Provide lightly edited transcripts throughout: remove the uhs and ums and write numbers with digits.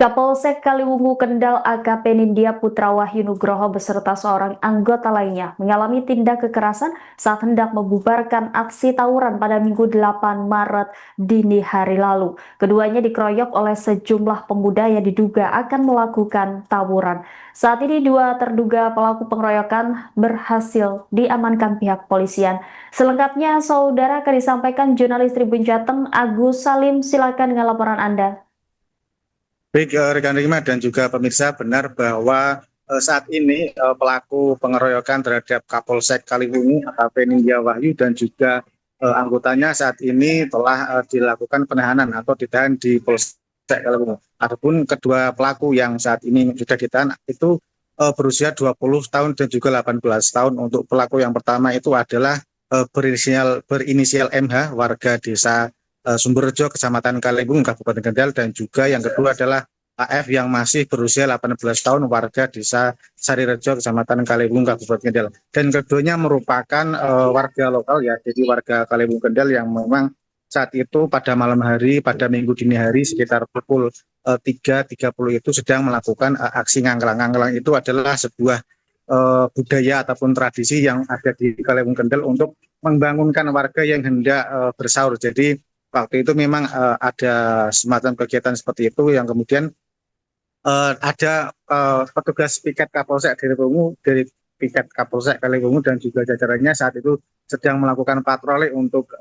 Kapolsek Kaliwungu Kendal AKP Nindya Putra Wahyu Nugroho beserta seorang anggota lainnya mengalami tindak kekerasan saat hendak membubarkan aksi tawuran pada Minggu 8 Maret dini hari lalu. Keduanya dikeroyok oleh sejumlah pemuda yang diduga akan melakukan tawuran. Saat ini dua terduga pelaku pengeroyokan berhasil diamankan pihak polisian. Selengkapnya, saudara, akan disampaikan jurnalis Tribun Jateng Agus Salim. Silakan dengan laporan Anda. Baik, rekan Rima dan juga pemirsa, benar bahwa saat ini pelaku pengeroyokan terhadap Kapolsek Kaliwungu AKP Nindya Wahyu dan juga anggotanya saat ini telah dilakukan penahanan atau ditahan di Polsek Kaliwungu. Adapun kedua pelaku yang saat ini sudah ditahan itu berusia 20 tahun dan juga 18 tahun. Untuk pelaku yang pertama itu adalah berinisial MH, warga desa Sumberjo, Kecamatan Kaliwungu, Kabupaten Kendal, dan juga yang kedua adalah AF yang masih berusia 18 tahun, warga desa Sarirejo, Kecamatan Kaliwungu, Kabupaten Kendal. Dan keduanya merupakan warga lokal ya, jadi warga Kaliwungu Kendal yang memang saat itu pada malam hari, pada minggu dini hari sekitar pukul 3.30 itu sedang melakukan aksi ngangklang. Ngangklang itu adalah sebuah budaya ataupun tradisi yang ada di Kaliwungu Kendal untuk membangunkan warga yang hendak bersahur. Jadi waktu itu memang ada semacam kegiatan seperti itu yang kemudian ada petugas piket Kapolsek dari piket Kapolsek Kaliwungu dan juga jajarannya saat itu sedang melakukan patroli untuk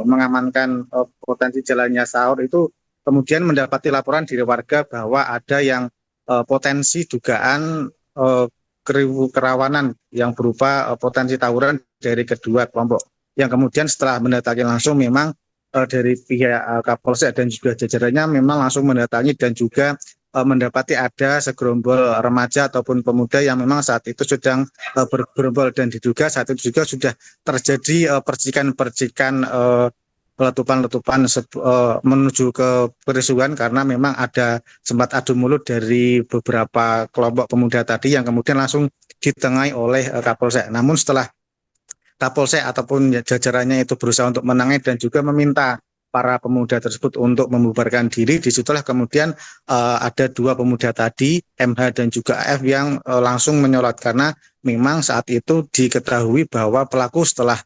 mengamankan potensi jalannya sahur itu, kemudian mendapati laporan dari warga bahwa ada yang potensi dugaan kerawanan yang berupa potensi tawuran dari kedua kelompok, yang kemudian setelah mendatangi langsung memang dari pihak Kapolsek dan juga jajarannya memang langsung mendatangi dan juga mendapati ada segerombol remaja ataupun pemuda yang memang saat itu sedang bergerombol, dan diduga saat itu juga sudah terjadi percikan-percikan letupan-letupan menuju ke kerusuhan karena memang ada sempat adu mulut dari beberapa kelompok pemuda tadi yang kemudian langsung ditengahi oleh Kapolsek. Namun setelah Kapolsek ataupun jajarannya itu berusaha untuk menangani dan juga meminta para pemuda tersebut untuk membubarkan diri, disitulah kemudian ada dua pemuda tadi, MH dan juga AF, yang langsung menyorot karena memang saat itu diketahui bahwa pelaku setelah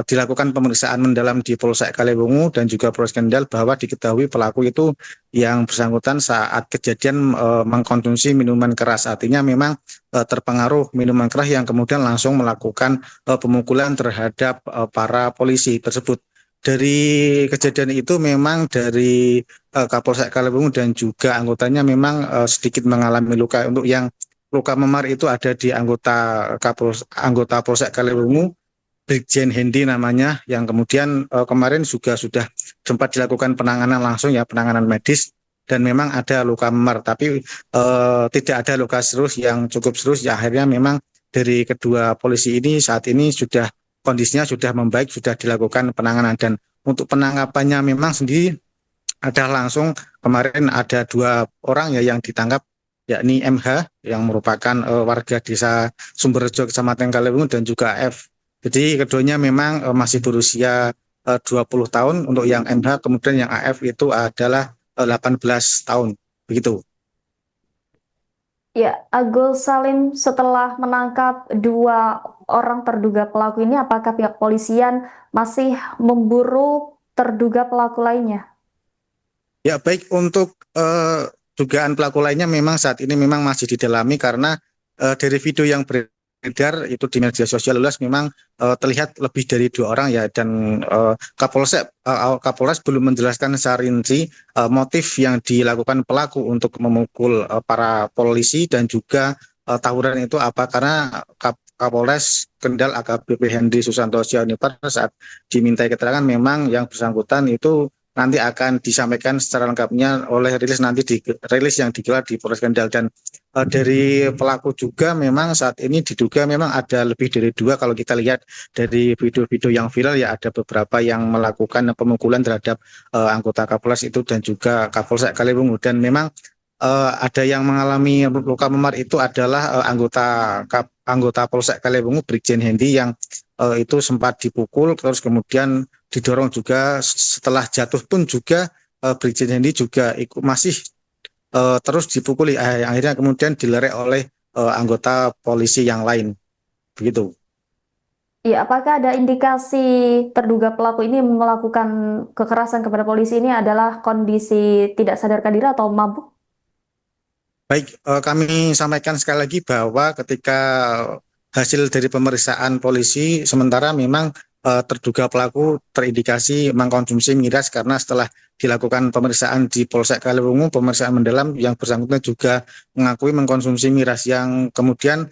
dilakukan pemeriksaan mendalam di Polsek Kaliwungu dan juga Polres Kendal bahwa diketahui pelaku itu yang bersangkutan saat kejadian mengkonsumsi minuman keras, artinya memang terpengaruh minuman keras yang kemudian langsung melakukan pemukulan terhadap para polisi tersebut. Dari kejadian itu memang dari Kapolsek Kaliwungu dan juga anggotanya memang sedikit mengalami luka. Untuk yang luka memar itu ada di anggota Polsek Kaliwungu, Brigjen Hendi namanya, yang kemudian kemarin juga sudah sempat dilakukan penanganan langsung ya, penanganan medis, dan memang ada luka memar, tapi tidak ada luka serius yang cukup serius ya. Akhirnya memang dari kedua polisi ini saat ini sudah kondisinya sudah membaik, sudah dilakukan penanganan. Dan untuk penangkapannya memang sendiri ada langsung kemarin ada dua orang ya yang ditangkap, yakni MH yang merupakan warga desa Sumberjo, Kecamatan Kaliwungu, dan juga F. Jadi keduanya memang masih berusia 20 tahun untuk yang MH, kemudian yang AF itu adalah 18 tahun, begitu. Ya, Agus Salim, setelah menangkap dua orang terduga pelaku ini, apakah pihak polisian masih memburu terduga pelaku lainnya? Ya, baik, untuk dugaan pelaku lainnya memang saat ini memang masih didalami karena dari video yang beredar itu di media sosial luas memang terlihat lebih dari dua orang ya, dan Kapolres belum menjelaskan secara rinci motif yang dilakukan pelaku untuk memukul para polisi dan juga tawuran itu apa, karena Kapolres Kendal AKBP Hendy Susanto Sianipar saat dimintai keterangan memang yang bersangkutan itu nanti akan disampaikan secara lengkapnya oleh rilis nanti di rilis yang digelar di Polres Kendal. Dan dari pelaku juga memang saat ini diduga memang ada lebih dari dua. Kalau kita lihat dari video-video yang viral ya, ada beberapa yang melakukan pemukulan terhadap anggota Kapolres itu dan juga Kapolsek Kaliwungu. Dan memang ada yang mengalami luka memar itu adalah anggota Polsek Kaliwungu, Brigjen Hendi, yang itu sempat dipukul terus kemudian didorong juga. Setelah jatuh pun juga Brigjen Hendi juga masih terus dipukuli, akhirnya kemudian dilerek oleh anggota polisi yang lain, begitu. Iya, apakah ada indikasi terduga pelaku ini melakukan kekerasan kepada polisi ini adalah kondisi tidak sadarkan diri atau mabuk? Baik, kami sampaikan sekali lagi bahwa ketika hasil dari pemeriksaan polisi sementara memang terduga pelaku terindikasi mengkonsumsi miras, karena setelah dilakukan pemeriksaan di Polsek Kaliwungu, pemeriksaan mendalam, yang bersangkutan juga mengakui mengkonsumsi miras, yang kemudian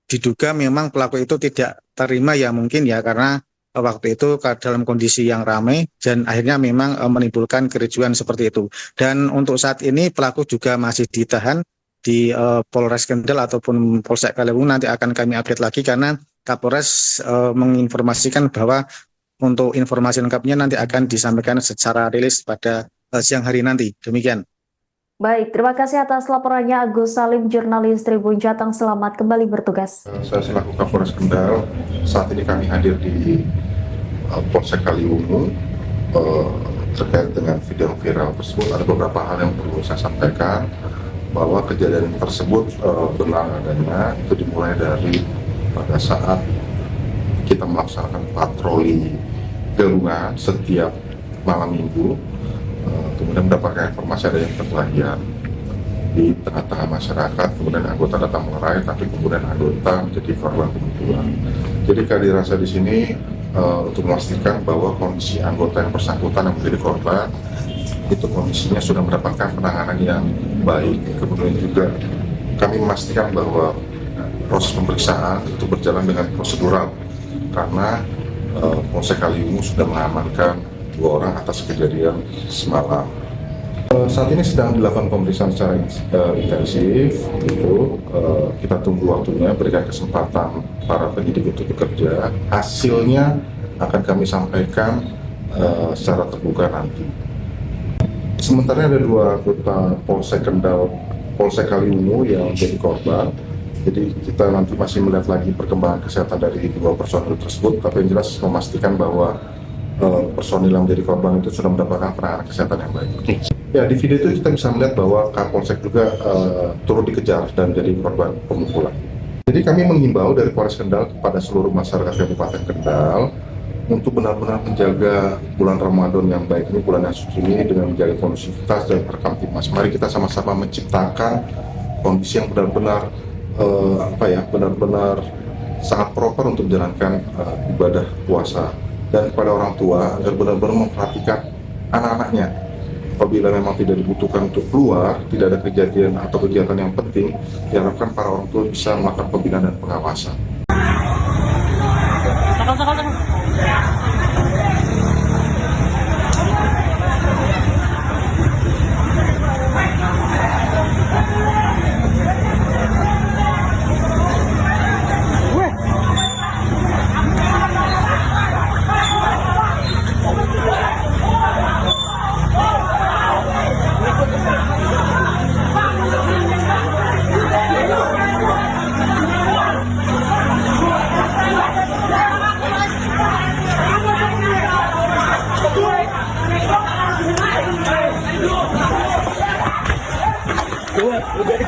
diduga memang pelaku itu tidak terima ya mungkin ya, karena waktu itu dalam kondisi yang ramai dan akhirnya memang menimbulkan kericuan seperti itu. Dan untuk saat ini pelaku juga masih ditahan di Polres Kendal ataupun Polsek Kaliwungu. Nanti akan kami update lagi karena Kapolres menginformasikan bahwa untuk informasi lengkapnya nanti akan disampaikan secara rilis pada siang hari nanti. Demikian. Baik, terima kasih atas laporannya Agus Salim, jurnalis Tribun Jateng. Selamat kembali bertugas. Saya selaku Kapolres Kendal, saat ini kami hadir di Polsek Kaliwungu terkait dengan video viral tersebut. Ada beberapa hal yang perlu saya sampaikan, bahwa kejadian tersebut benar adanya. Itu dimulai dari pada saat kita melaksanakan patroli gabungan setiap malam minggu, kemudian mendapatkan informasi ada yang perkelahian di tengah-tengah masyarakat, kemudian anggota datang melerai, tapi kemudian anggota menjadi korban pemukulan. Jadi kehadiran saya di sini untuk memastikan bahwa kondisi anggota yang bersangkutan yang menjadi korban itu kondisinya sudah mendapatkan penanganan yang baik. Kemudian juga kami memastikan bahwa proses pemeriksaan itu berjalan dengan prosedural, karena Polsek Kaliwungu sudah mengamankan 2 orang atas kejadian semalam. Saat ini sedang dilakukan pemeriksaan secara intensif, gitu. Kita tunggu waktunya, berikan kesempatan para penyidik untuk bekerja. Hasilnya akan kami sampaikan secara terbuka nanti. Sementara ada 2 anggota Polsek Kendal, Polsek Kaliwungu yang menjadi korban. Jadi kita nanti masih melihat lagi perkembangan kesehatan dari 2 personil tersebut, tapi yang jelas memastikan bahwa personil yang menjadi korban itu sudah mendapatkan penanganan kesehatan yang baik. Ya, di video itu kita bisa melihat bahwa Kapolsek juga turut dikejar dan jadi korban pemukulan. Jadi kami menghimbau dari Polres Kendal kepada seluruh masyarakat Kabupaten Kendal untuk benar-benar menjaga bulan Ramadan yang baik ini, bulan yang suci ini, dengan menjaga kondusivitas dan Kamtibmas. Mari kita sama-sama menciptakan kondisi yang benar-benar benar-benar sangat proper untuk menjalankan ibadah puasa, dan kepada orang tua agar benar-benar memperhatikan anak-anaknya. Apabila memang tidak dibutuhkan untuk keluar, tidak ada kejadian atau kegiatan yang penting, diharapkan para orang tua bisa melakukan pembinaan dan pengawasan. Udah di